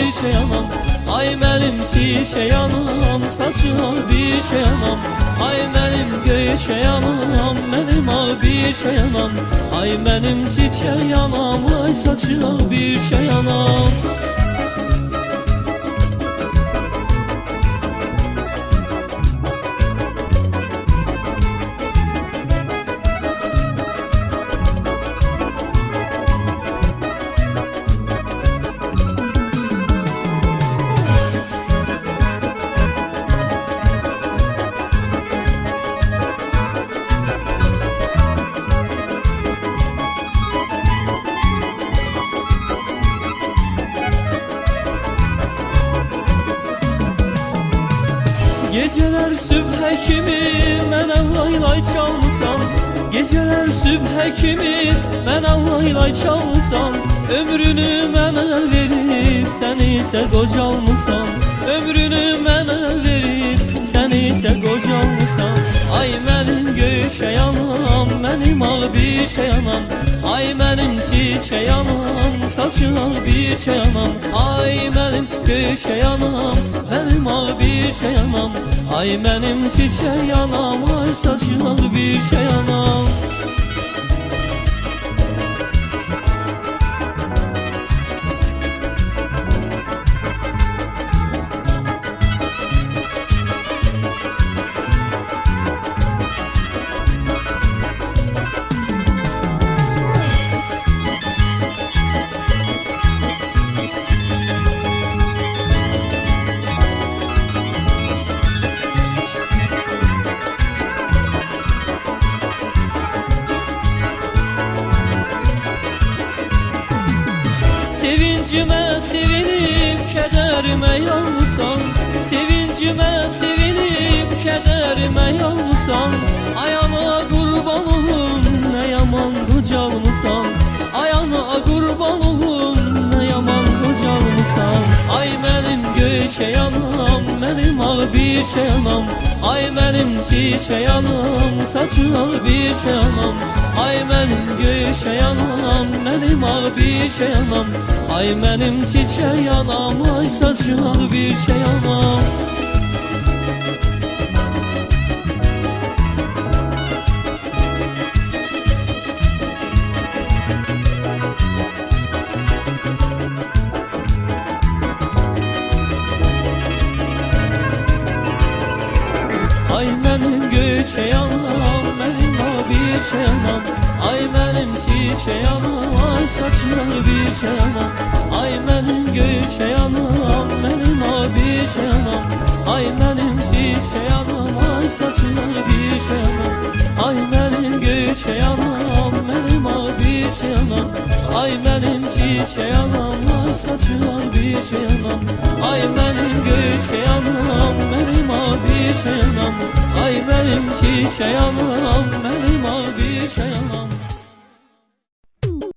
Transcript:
bir şey anam. Ay benim çiçeği anam, saçına bir şey anam. Ay benim göçe anam, benim abi şey anam. Ay benim çiçeği anam, ay saçına bir şey anam. Geceler sübhe kimi mənə lay lay çalmısan. Geceler sübhe kimi mənə lay lay çalmısan. Ömrünü mənə verip sen ise qocalmısan. Ömrünü mənə verip sen ise qocalmısan. Ay mənim göçey anam, mənim abi şey anam. Ay mənim çiçeği anam, saçına bir şey anam. Ay mənim göçey anam, mənim abi şey anam. Ay mənim çiçeği anam, ay saçına bir şey anam. Sevincime sevinip kederime yansan. Sevincime sevinip kederime yansan. Ayağına kurban olun ne yaman kocalmısan. Ayağına kurban olun ne yaman kocalmısan. Ay benim göçey anam, benim abi şey anam. Ay benim çiçeği anam, saçına bir şey anam. Ay benim göçey anam, benim abi şey anam. Ay benim çiçeği anam, ay saçına bir şey anam. Ay benim göçey anam, benim abi şey anam. Ay benim çiçeği anam, ay saçına bir şey anam. Ay benim göçey anam, benim abi şey anam. Ay benim çiçeği anam, ay saçına bir şey anam. Ay benim göçey anam, benim abi şey anam. Ay benim çiçeği anam, ay saçına bir şey anam. Ay benim göçey anam, benim abi şey anam. Ay benim çiçeği anam, benim abi şey anam.